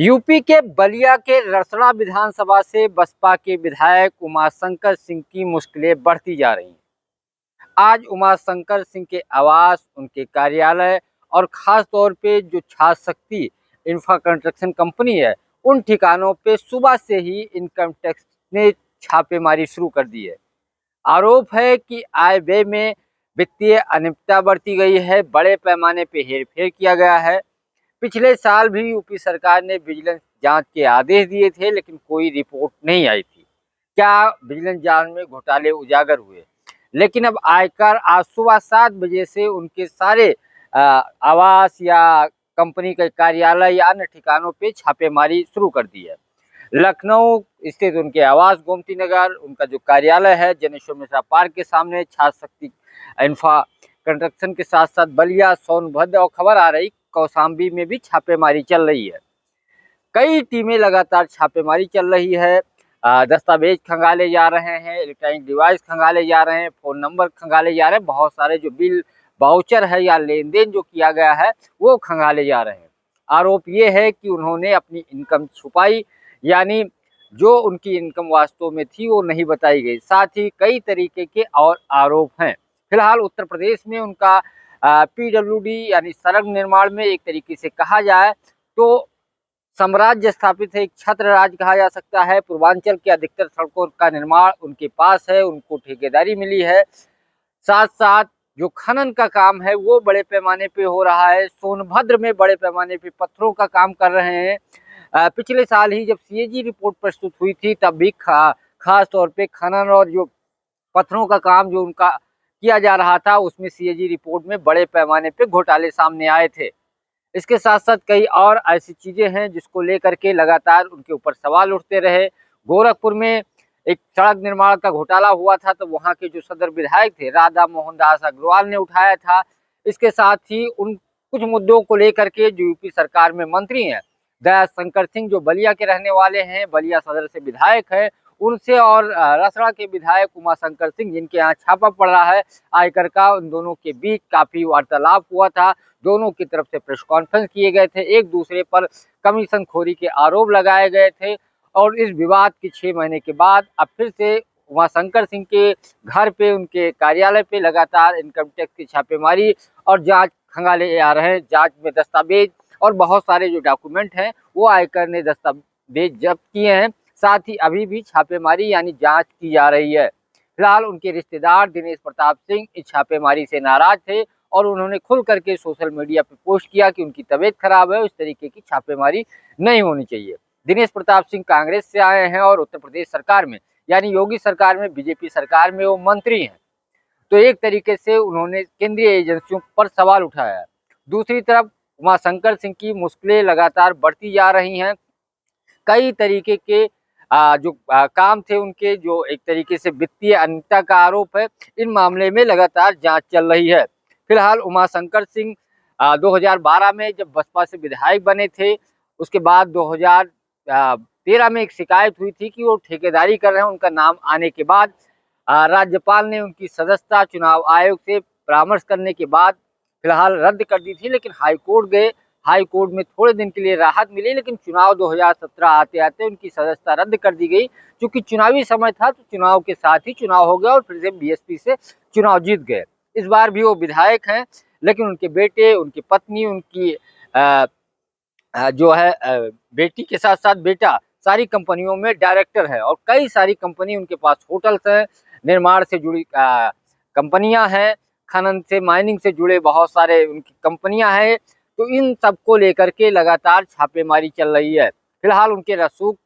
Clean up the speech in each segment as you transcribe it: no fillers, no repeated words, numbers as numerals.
UP के बलिया के रसड़ा विधानसभा से बसपा के विधायक उमाशंकर सिंह की मुश्किलें बढ़ती जा रही हैं। आज उमाशंकर सिंह के आवास, उनके कार्यालय और खास तौर पे जो छात्र शक्ति इंफ्रा कंस्ट्रक्शन कंपनी है, उन ठिकानों पे सुबह से ही इनकम टैक्स ने छापेमारी शुरू कर दी है। आरोप है कि आय व्यय में वित्तीय अनियमितता बरती गई है, बड़े पैमाने पे हेरफेर किया गया है। पिछले साल भी यूपी सरकार ने विजिलेंस जांच के आदेश दिए थे, लेकिन कोई रिपोर्ट नहीं आई थी। क्या विजिलेंस जांच में घोटाले उजागर हुए? लेकिन अब आयकर आज सुबह 7 बजे से उनके सारे आवास या कंपनी के कार्यालय या अन्य ठिकानों पे छापेमारी शुरू कर दी है। लखनऊ स्थित उनके आवास गोमती नगर, उनका जो कार्यालय है जनेश्वर मिश्रा पार्क के सामने, छात्र शक्ति इंफ्रा कंस्ट्रक्शन के साथ साथ बलिया, सोनभद्र और खबर आ रही कौशाम्बी में भी छापेमारी चल रही है। कई टीमें लगातार छापेमारी चल रही है। दस्तावेज खंगाले जा रहे हैं, इलेक्ट्रॉनिक डिवाइस खंगाले जा रहे हैं, फोन नंबर खंगाले जा रहे हैं, बहुत सारे जो बिल वाउचर है या लेन देन जो किया गया है वो खंगाले जा रहे हैं। आरोप ये है कि उन्होंने अपनी इनकम छुपाई, यानी जो उनकी इनकम वास्तव में थी वो नहीं बताई गई। साथ ही कई तरीके के और आरोप हैं। फिलहाल उत्तर प्रदेश में उनका पीडब्ल्यूडी यानी सड़क निर्माण में एक तरीके से कहा जाए तो साम्राज्य स्थापित है, एक छत्र राज कहा जा सकता है। पूर्वांचल के अधिकतर सड़कों का निर्माण उनके पास है, उनको ठेकेदारी मिली है। साथ साथ जो खनन का काम है वो बड़े पैमाने पे हो रहा है। सोनभद्र में बड़े पैमाने पे पत्थरों का काम कर रहे हैं। पिछले साल ही जब सीएजी रिपोर्ट प्रस्तुत हुई थी तब भी खास तौर पे खनन और जो पत्थरों का काम जो उनका किया जा रहा था उसमें सीएजी रिपोर्ट में बड़े पैमाने पे घोटाले सामने आए थे। इसके साथ साथ कई और ऐसी चीजें हैं जिसको लेकर के लगातार उनके ऊपर सवाल उठते रहे। गोरखपुर में एक सड़क निर्माण का घोटाला हुआ था तो वहां के जो सदर विधायक थे राधा मोहन दास अग्रवाल ने उठाया था। इसके साथ ही उन कुछ मुद्दों को लेकर के जो यूपी सरकार में मंत्री हैं, दया शंकर सिंह जो बलिया के रहने वाले हैं, बलिया सदर से विधायक है, उनसे और रसड़ा के विधायक उमाशंकर सिंह जिनके यहाँ छापा पड़ रहा है आयकर का, उन दोनों के बीच काफी वार्तालाप हुआ था। दोनों की तरफ से प्रेस कॉन्फ्रेंस किए गए थे, एक दूसरे पर कमीशन खोरी के आरोप लगाए गए थे। और इस विवाद के 6 महीने के बाद अब फिर से उमाशंकर सिंह के घर पे, उनके कार्यालय पे लगातार इनकम टैक्स की छापेमारी और जांच खंगाले जा रहे हैं। जांच में दस्तावेज और बहुत सारे जो डॉक्यूमेंट हैं वो आयकर ने दस्तावेज जब्त किए हैं। साथ ही अभी भी छापेमारी यानी जांच की जा रही है। फिलहाल उनके रिश्तेदार दिनेश प्रताप सिंह इस छापेमारी से नाराज थे और उन्होंने खुल करके सोशल मीडिया पर पोस्ट किया कि उनकी तबीयत खराब है, इस तरीके की छापेमारी नहीं होनी चाहिए। दिनेश प्रताप सिंह कांग्रेस से आए हैं और उत्तर प्रदेश सरकार में यानी योगी सरकार में, बीजेपी सरकार में वो मंत्री हैं, तो एक तरीके से उन्होंने केंद्रीय एजेंसियों पर सवाल उठाया है। दूसरी तरफ उमाशंकर सिंह की मुश्किलें लगातार बढ़ती जा रही हैं। कई तरीके के जो काम थे उनके, जो एक तरीके से वित्तीय अनियमितता का आरोप है, इन मामले में लगातार जांच चल रही है। फिलहाल उमाशंकर सिंह 2012 में जब बसपा से विधायक बने थे, उसके बाद 2013 में एक शिकायत हुई थी कि वो ठेकेदारी कर रहे हैं। उनका नाम आने के बाद राज्यपाल ने उनकी सदस्यता चुनाव आयोग से परामर्श करने के बाद फिलहाल रद्द कर दी थी, लेकिन हाईकोर्ट गए। हाई कोर्ट में थोड़े दिन के लिए राहत मिली, लेकिन चुनाव 2017 आते आते उनकी सदस्यता रद्द कर दी गई। क्योंकि चुनावी समय था तो चुनाव के साथ ही चुनाव हो गया और फिर से बीएसपी से चुनाव जीत गए। इस बार भी वो विधायक हैं, लेकिन उनके बेटे, उनकी पत्नी, उनकी जो है बेटी के साथ साथ बेटा सारी कंपनियों में डायरेक्टर है और कई सारी कंपनी उनके पास होटल्स हैं, निर्माण से जुड़ी कंपनियां हैं, खनन से, माइनिंग से जुड़े बहुत सारे उनकी कंपनियां हैं। तो इन सबको लेकर के लगातार छापेमारी चल रही है। फिलहाल उनके रसूख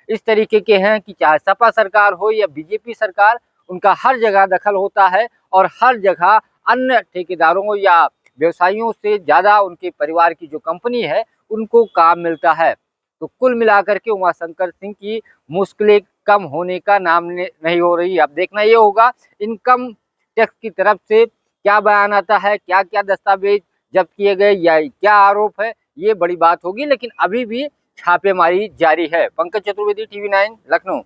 इस तरीके के हैं कि चाहे सपा सरकार हो या बीजेपी सरकार, उनका हर जगह दखल होता है और हर जगह अन्य ठेकेदारों या व्यवसायियों से ज़्यादा उनके परिवार की जो कंपनी है उनको काम मिलता है। तो कुल मिलाकर के उमाशंकर सिंह की मुश्किलें कम होने का नाम नहीं हो रही। अब देखना ये होगा इनकम टैक्स की तरफ से क्या बयान आता है, क्या क्या दस्तावेज जब्त किए गए या क्या आरोप है, ये बड़ी बात होगी। लेकिन अभी भी छापेमारी जारी है। पंकज चतुर्वेदी, टीवी 9, लखनऊ।